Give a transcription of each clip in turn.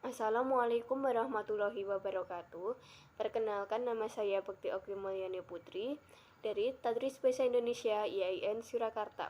Assalamualaikum warahmatullahi wabarakatuh. Perkenalkan, nama saya Bekti Oki Mulyani Putri dari Tadris Bahasa Indonesia IAIN Surakarta.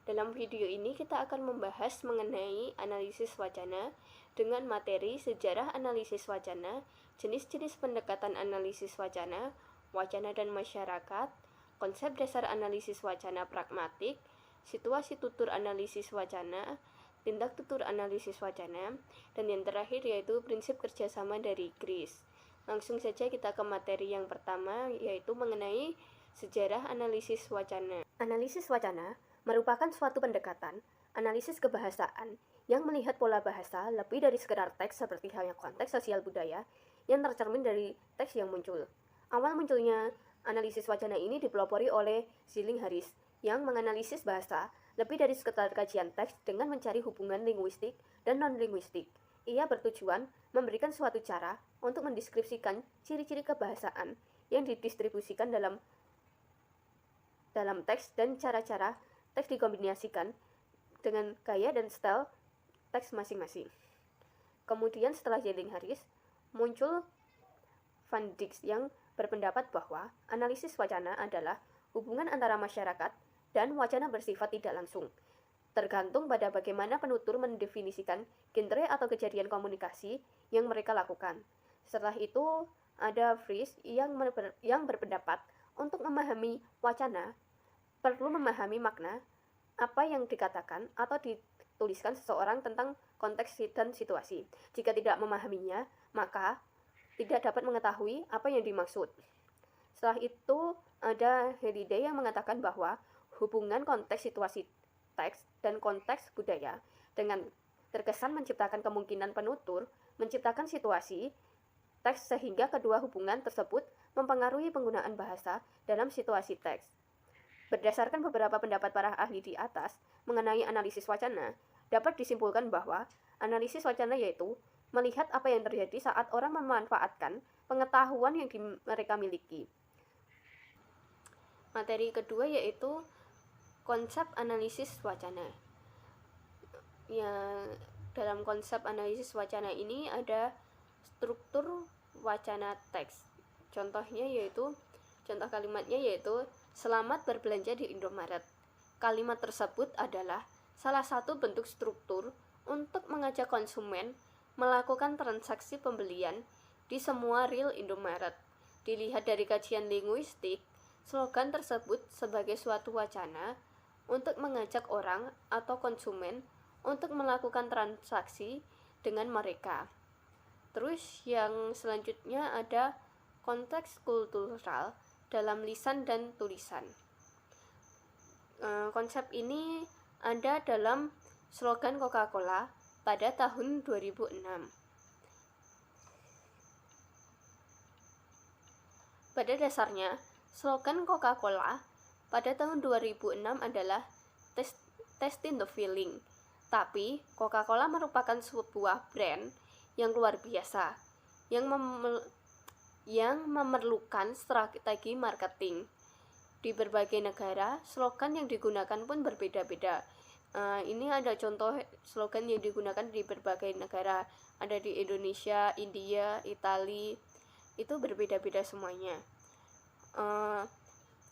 Dalam video ini kita akan membahas mengenai analisis wacana dengan materi sejarah analisis wacana, jenis-jenis pendekatan analisis wacana, wacana dan masyarakat, konsep dasar analisis wacana pragmatik, situasi tutur analisis wacana, tindak tutur analisis wacana, dan yang terakhir yaitu prinsip kerjasama dari GRIS. Langsung saja kita ke materi yang pertama, yaitu mengenai sejarah analisis wacana. Analisis wacana merupakan suatu pendekatan analisis kebahasaan yang melihat pola bahasa lebih dari sekedar teks seperti halnya konteks sosial budaya yang tercermin dari teks yang muncul. Awal munculnya analisis wacana ini dipelopori oleh Schilling-Harris yang menganalisis bahasa lebih dari sekedar kajian teks dengan mencari hubungan linguistik dan non-linguistik. Ia bertujuan memberikan suatu cara untuk mendeskripsikan ciri-ciri kebahasaan yang didistribusikan dalam teks dan cara-cara teks dikombinasikan dengan gaya dan style teks masing-masing. Kemudian setelah Schilling-Harris, muncul Van Dijk yang berpendapat bahwa analisis wacana adalah hubungan antara masyarakat dan wacana bersifat tidak langsung, tergantung pada bagaimana penutur mendefinisikan genre atau kejadian komunikasi yang mereka lakukan. Setelah itu, ada Fries yang berpendapat untuk memahami wacana perlu memahami makna apa yang dikatakan atau dituliskan seseorang tentang konteks dan situasi. Jika tidak memahaminya, maka tidak dapat mengetahui apa yang dimaksud. Setelah itu, ada Halliday yang mengatakan bahwa hubungan konteks situasi teks dan konteks budaya dengan terkesan menciptakan kemungkinan penutur menciptakan situasi teks sehingga kedua hubungan tersebut mempengaruhi penggunaan bahasa dalam situasi teks. Berdasarkan beberapa pendapat para ahli di atas mengenai analisis wacana, dapat disimpulkan bahwa analisis wacana yaitu melihat apa yang terjadi saat orang memanfaatkan pengetahuan yang mereka miliki. Materi kedua yaitu konsep analisis wacana. Ya, dalam konsep analisis wacana ini ada struktur wacana teks. Contoh kalimatnya yaitu selamat berbelanja di Indomaret. Kalimat tersebut adalah salah satu bentuk struktur untuk mengajak konsumen melakukan transaksi pembelian di semua reel Indomaret. Dilihat dari kajian linguistik, slogan tersebut sebagai suatu wacana untuk mengajak orang atau konsumen untuk melakukan transaksi dengan mereka. Terus yang selanjutnya ada konteks kultural dalam lisan dan tulisan. Konsep ini ada dalam slogan Coca-Cola pada tahun 2006. Pada dasarnya, slogan Coca-Cola pada tahun 2006 adalah Tasting the Feeling. Tapi, Coca-Cola merupakan sebuah brand yang luar biasa, yang memerlukan strategi marketing. Di berbagai negara, slogan yang digunakan pun berbeda-beda. Ini ada contoh slogan yang digunakan di berbagai negara. Ada di Indonesia, India, Italia, itu berbeda-beda semuanya.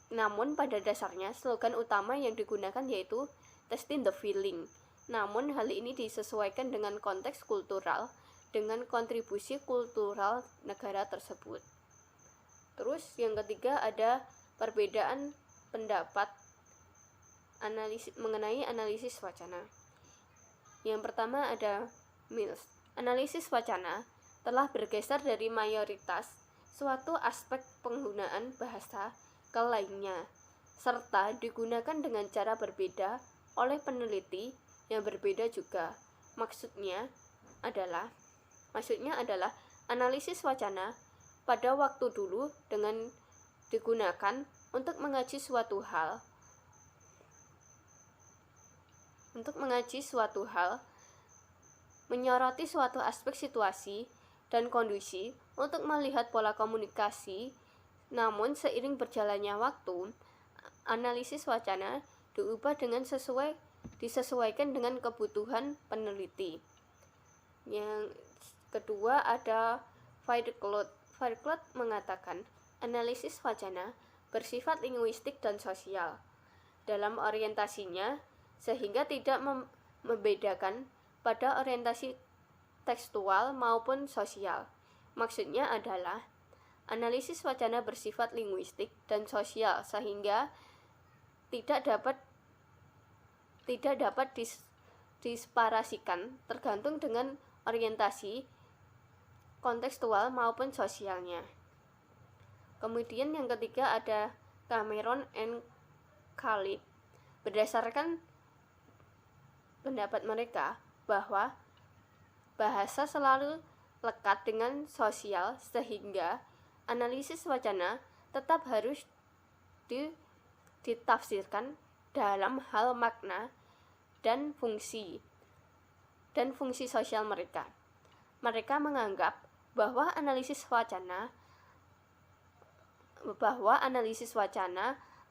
Namun pada dasarnya slogan utama yang digunakan yaitu Tasting the Feeling. Namun hal ini disesuaikan dengan konteks kultural dengan kontribusi kultural negara tersebut. Terus yang ketiga ada perbedaan pendapat mengenai analisis wacana. Yang pertama ada Mills. Analisis wacana telah bergeser dari mayoritas suatu aspek penggunaan bahasa ke lainnya, serta digunakan dengan cara berbeda oleh peneliti yang berbeda juga. Maksudnya adalah analisis wacana pada waktu dulu dengan digunakan untuk mengaji suatu hal, menyoroti suatu aspek situasi dan kondisi untuk melihat pola komunikasi. Namun seiring berjalannya waktu, analisis wacana diubah dengan disesuaikan dengan kebutuhan peneliti. Yang kedua ada Fairclough. Fairclough mengatakan analisis wacana bersifat linguistik dan sosial dalam orientasinya, sehingga tidak membedakan pada orientasi tekstual maupun sosial. Maksudnya adalah analisis wacana bersifat linguistik dan sosial sehingga tidak dapat disparasikan tergantung dengan orientasi kontekstual maupun sosialnya. Kemudian yang ketiga ada Cameron and Khalid. Berdasarkan pendapat mereka bahwa bahasa selalu lekat dengan sosial sehingga analisis wacana tetap harus ditafsirkan dalam hal makna dan fungsi sosial mereka. Mereka menganggap bahwa analisis wacana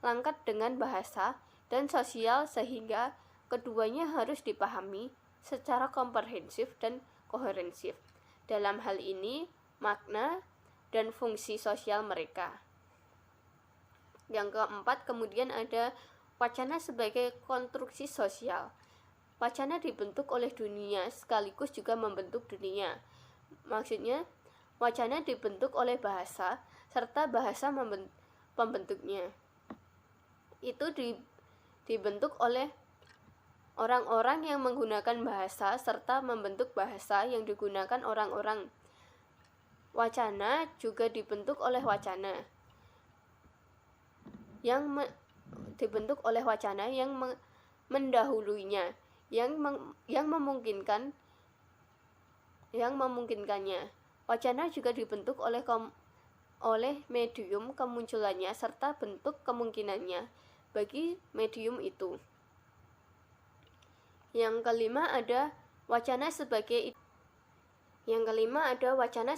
lengkap dengan bahasa dan sosial sehingga keduanya harus dipahami secara komprehensif dan koherensif. Dalam hal ini, makna dan fungsi sosial mereka. Yang keempat, kemudian ada wacana sebagai konstruksi sosial. Wacana dibentuk oleh dunia sekaligus juga membentuk dunia. Maksudnya, wacana dibentuk oleh bahasa serta bahasa pembentuknya. Itu dibentuk oleh orang-orang yang menggunakan bahasa serta membentuk bahasa yang digunakan orang-orang. Wacana juga dibentuk oleh wacana yang mendahulunya, yang memungkinkannya. Wacana juga dibentuk oleh medium kemunculannya serta bentuk kemungkinannya bagi medium itu. Yang kelima ada wacana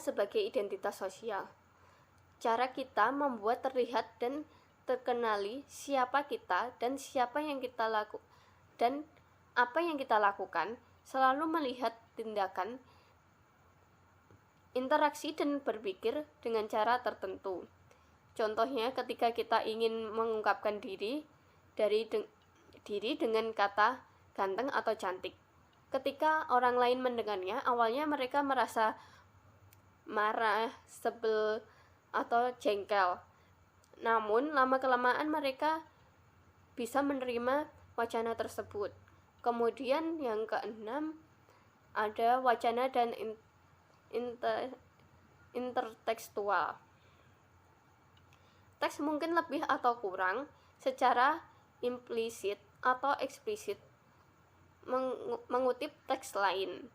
sebagai identitas sosial. Cara kita membuat terlihat dan terkenali siapa kita dan apa yang kita lakukan, selalu melihat tindakan, interaksi dan berpikir dengan cara tertentu. Contohnya ketika kita ingin mengungkapkan diri dengan kata ganteng atau cantik. Ketika orang lain mendengarnya, awalnya mereka merasa marah, sebel, atau jengkel. Namun, lama-kelamaan mereka bisa menerima wacana tersebut. Kemudian yang keenam, ada wacana dan intertekstual. Teks mungkin lebih atau kurang secara implisit atau eksplisit mengutip teks lain.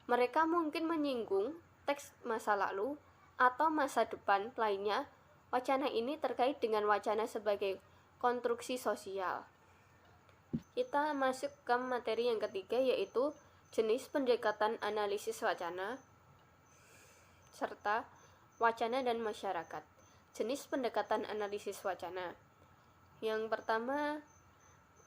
Mereka mungkin menyinggung teks masa lalu atau masa depan lainnya. Wacana ini terkait dengan wacana sebagai konstruksi sosial. Kita masuk ke materi yang ketiga, yaitu jenis pendekatan analisis wacana serta wacana dan masyarakat. Jenis pendekatan analisis wacana. Yang pertama,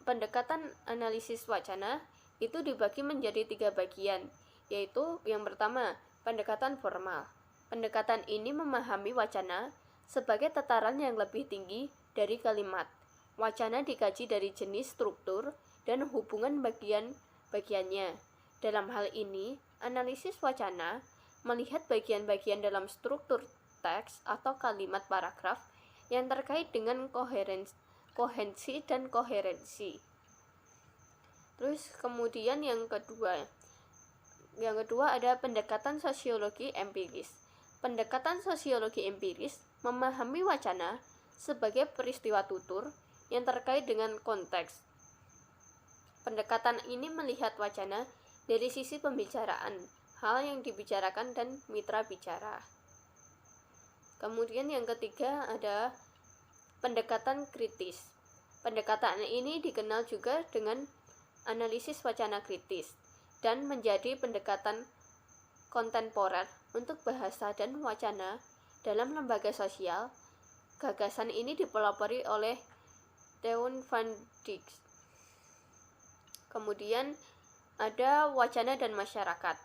pendekatan analisis wacana itu dibagi menjadi 3 bagian, yaitu yang pertama, pendekatan formal. Pendekatan ini memahami wacana sebagai tataran yang lebih tinggi dari kalimat. Wacana dikaji dari jenis, struktur, dan hubungan bagian-bagiannya. Dalam hal ini, analisis wacana melihat bagian-bagian dalam struktur teks atau kalimat paragraf yang terkait dengan kohensi dan koherensi. Terus kemudian yang kedua ada pendekatan sosiologi empiris. Pendekatan sosiologi empiris memahami wacana sebagai peristiwa tutur yang terkait dengan konteks. Pendekatan ini melihat wacana dari sisi pembicaraan, hal yang dibicarakan dan mitra bicara. Kemudian yang ketiga ada pendekatan kritis. Pendekatan ini dikenal juga dengan analisis wacana kritis dan menjadi pendekatan kontemporer untuk bahasa dan wacana dalam lembaga sosial. Gagasan ini dipelopori oleh Teun van Dijk. Kemudian ada wacana dan masyarakat.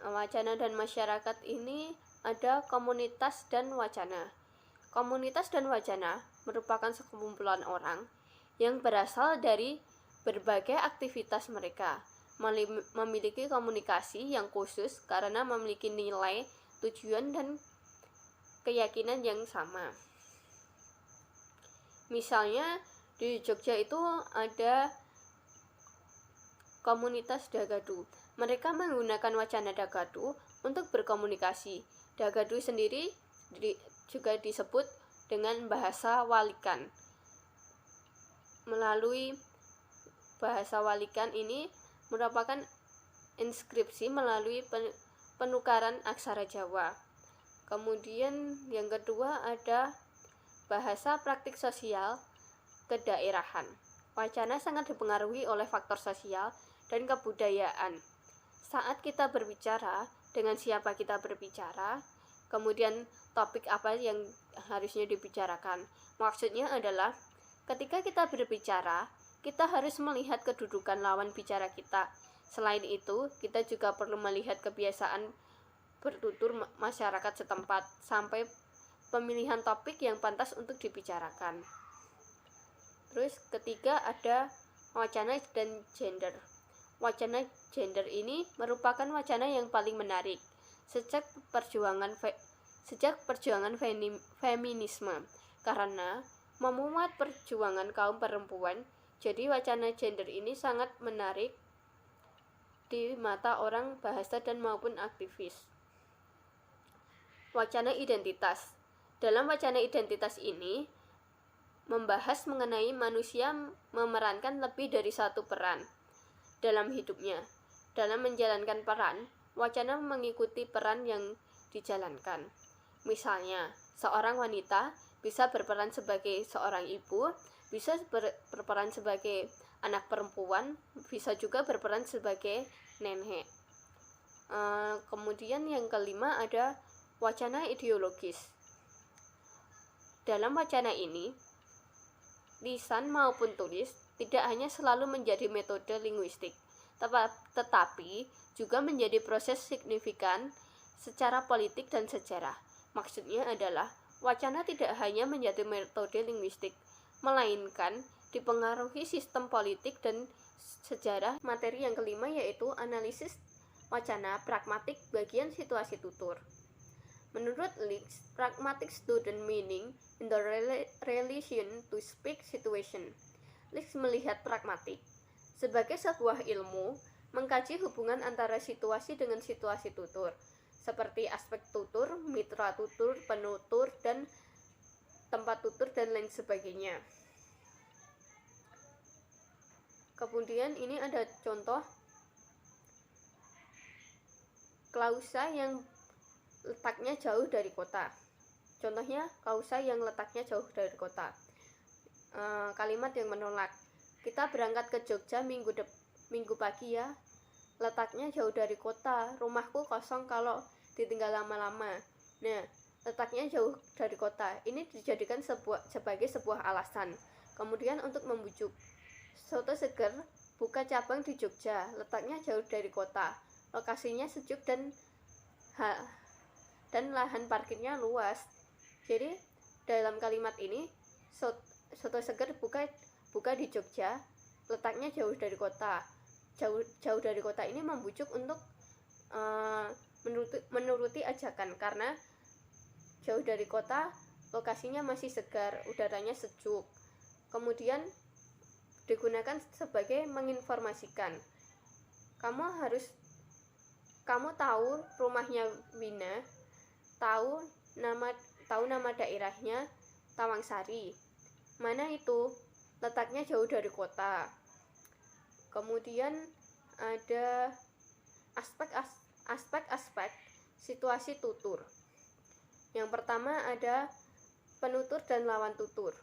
wacana dan masyarakat ini ada komunitas dan wacana. Komunitas dan wacana merupakan sekumpulan orang yang berasal dari berbagai aktivitas mereka, memiliki komunikasi yang khusus karena memiliki nilai, tujuan, dan keyakinan yang sama. Misalnya di Jogja itu ada komunitas Dagadu. Mereka menggunakan wacana Dagadu untuk berkomunikasi. Dagadu sendiri juga disebut dengan bahasa walikan. Melalui bahasa walikan ini merupakan inskripsi melalui penukaran aksara Jawa. Kemudian yang kedua ada bahasa praktik sosial kedaerahan. Wacana sangat dipengaruhi oleh faktor sosial dan kebudayaan. Saat kita berbicara, dengan siapa kita berbicara, kemudian topik apa yang harusnya dibicarakan. Maksudnya adalah ketika kita berbicara, kita harus melihat kedudukan lawan bicara kita. Selain itu, kita juga perlu melihat kebiasaan bertutur masyarakat setempat sampai pemilihan topik yang pantas untuk dibicarakan. Terus ketiga ada wacana dan gender. Wacana gender ini merupakan wacana yang paling menarik sejak perjuangan feminisme karena memuat perjuangan kaum perempuan. Jadi wacana gender ini sangat menarik di mata orang bahasa dan maupun aktivis. Wacana identitas. Dalam wacana identitas ini membahas mengenai manusia memerankan lebih dari satu peran dalam hidupnya. Dalam menjalankan peran, wacana mengikuti peran yang dijalankan. Misalnya, seorang wanita bisa berperan sebagai seorang ibu, bisa berperan sebagai anak perempuan, bisa juga berperan sebagai nenek. Kemudian yang kelima ada wacana ideologis. Dalam wacana ini, lisan maupun tulis tidak hanya selalu menjadi metode linguistik, tetapi juga menjadi proses signifikan secara politik dan sejarah. Maksudnya adalah wacana tidak hanya menjadi metode linguistik, melainkan dipengaruhi sistem politik dan sejarah. Materi yang kelima yaitu analisis wacana pragmatik bagian situasi tutur. Menurut Leaks, pragmatic student meaning in the relation to speak situation. Leaks melihat pragmatik sebagai sebuah ilmu mengkaji hubungan antara situasi dengan situasi tutur, seperti aspek tutur, mitra tutur, penutur, dan tempat tutur, dan lain sebagainya. Kemudian ini ada contoh klausa yang letaknya jauh dari kota. Contohnya klausa yang letaknya jauh dari kota. Kalimat yang menolak. Kita berangkat ke Jogja minggu pagi ya. Letaknya jauh dari kota. Rumahku kosong kalau ditinggal lama-lama. Nah, letaknya jauh dari kota. Ini dijadikan sebagai sebuah alasan. Kemudian untuk membujuk. Soto seger buka cabang di Jogja. Letaknya jauh dari kota. Lokasinya sejuk dan lahan parkirnya luas. Jadi dalam kalimat ini soto seger buka di Jogja, letaknya jauh dari kota. Jauh dari kota ini membujuk untuk menuruti ajakan karena jauh dari kota, lokasinya masih segar, udaranya sejuk. Kemudian digunakan sebagai menginformasikan. Kamu tahu rumahnya Wina, tahu nama daerahnya Tawangsari. Mana itu? Letaknya jauh dari kota. Kemudian ada aspek-aspek situasi tutur. Yang pertama ada penutur dan lawan tutur.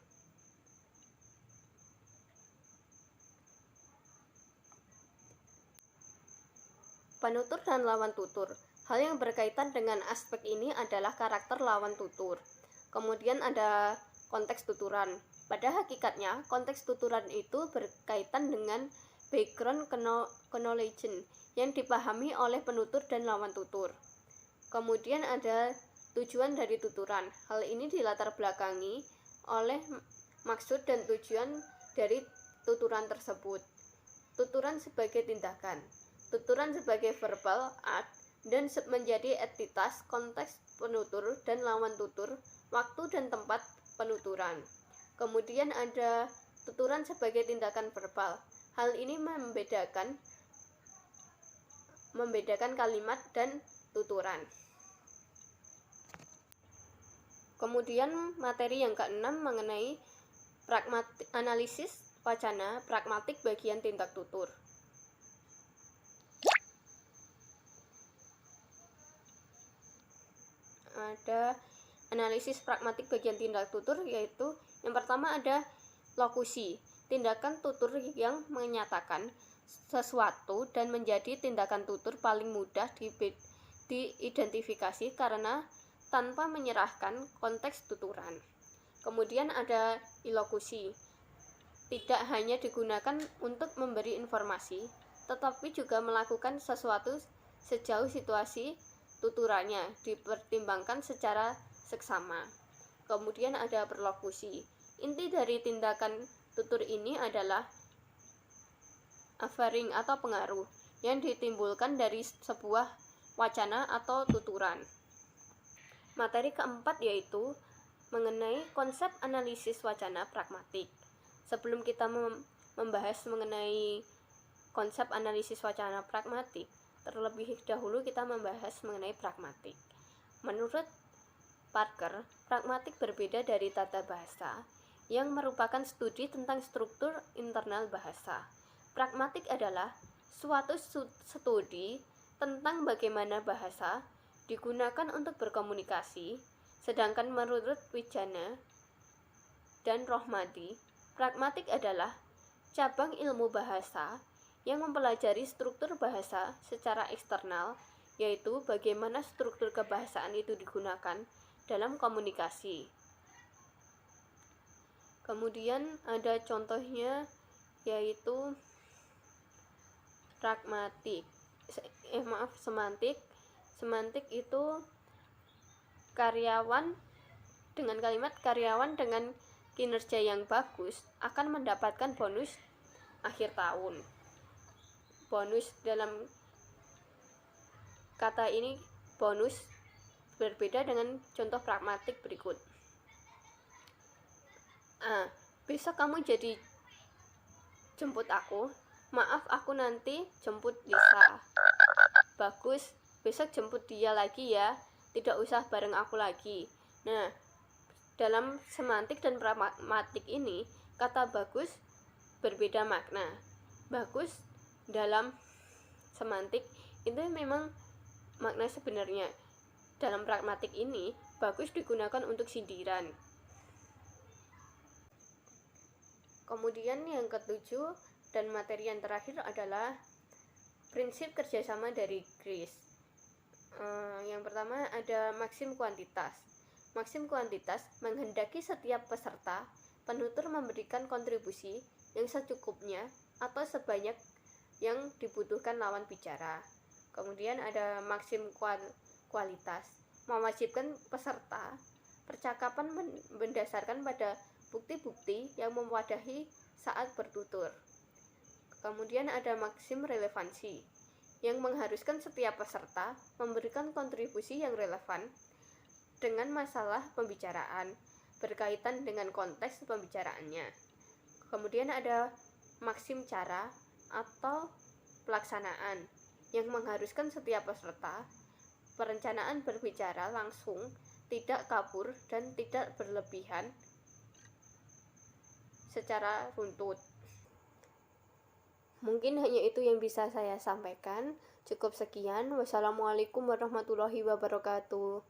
Penutur dan lawan tutur. Hal yang berkaitan dengan aspek ini adalah karakter lawan tutur. Kemudian ada konteks tuturan. Pada hakikatnya, konteks tuturan itu berkaitan dengan background knowledge yang dipahami oleh penutur dan lawan tutur. Kemudian ada tujuan dari tuturan. Hal ini dilatar belakangi oleh maksud dan tujuan dari tuturan tersebut. Tuturan sebagai tindakan. Tuturan sebagai verbal act dan menjadi entitas konteks penutur dan lawan tutur, waktu dan tempat penuturan. Kemudian ada tuturan sebagai tindakan verbal. Hal ini membedakan kalimat dan tuturan. Kemudian materi yang keenam mengenai analisis wacana pragmatik bagian tindak tutur. Ada analisis pragmatik bagian tindak tutur, yaitu yang pertama ada lokusi, tindakan tutur yang menyatakan sesuatu dan menjadi tindakan tutur paling mudah diidentifikasi karena tanpa menyerahkan konteks tuturan. Kemudian ada ilokusi, tidak hanya digunakan untuk memberi informasi, tetapi juga melakukan sesuatu sejauh situasi tuturannya dipertimbangkan secara seksama. Kemudian ada perlokusi. Inti dari tindakan tutur ini adalah averring atau pengaruh yang ditimbulkan dari sebuah wacana atau tuturan. Materi keempat yaitu mengenai konsep analisis wacana pragmatik. Sebelum kita membahas mengenai konsep analisis wacana pragmatik, terlebih dahulu kita membahas mengenai pragmatik. Menurut Parker, pragmatik berbeda dari tata bahasa yang merupakan studi tentang struktur internal bahasa. Pragmatik adalah suatu studi tentang bagaimana bahasa digunakan untuk berkomunikasi, sedangkan menurut Wijana dan Rohmadi, pragmatik adalah cabang ilmu bahasa yang mempelajari struktur bahasa secara eksternal, yaitu bagaimana struktur kebahasaan itu digunakan dalam komunikasi. Kemudian ada contohnya yaitu semantik. Semantik itu karyawan dengan kinerja yang bagus akan mendapatkan bonus akhir tahun. Bonus dalam kata ini bonus berbeda dengan contoh pragmatik berikut. Besok kamu jadi jemput aku. Maaf, aku nanti jemput Lisa. Bagus, besok jemput dia lagi ya. Tidak usah bareng aku lagi. Nah, dalam semantik dan pragmatik ini, kata bagus berbeda makna. Bagus dalam semantik itu memang makna sebenarnya. Dalam pragmatik ini, bagus digunakan untuk sindiran. Kemudian yang ketujuh dan materi yang terakhir adalah prinsip kerjasama dari Chris. Yang pertama ada maksim kuantitas. Maksim kuantitas menghendaki setiap peserta penutur memberikan kontribusi yang secukupnya atau sebanyak yang dibutuhkan lawan bicara. Kemudian ada maksim kualitas, mewajibkan peserta percakapan berdasarkan pada bukti-bukti yang mewadahi saat bertutur. Kemudian ada maksim relevansi, yang mengharuskan setiap peserta memberikan kontribusi yang relevan dengan masalah pembicaraan berkaitan dengan konteks pembicaraannya. Kemudian ada maksim cara atau pelaksanaan, yang mengharuskan setiap peserta perencanaan berbicara langsung, tidak kabur dan tidak berlebihan secara runtut. Mungkin hanya itu yang bisa saya sampaikan. Cukup sekian. Wassalamualaikum warahmatullahi wabarakatuh.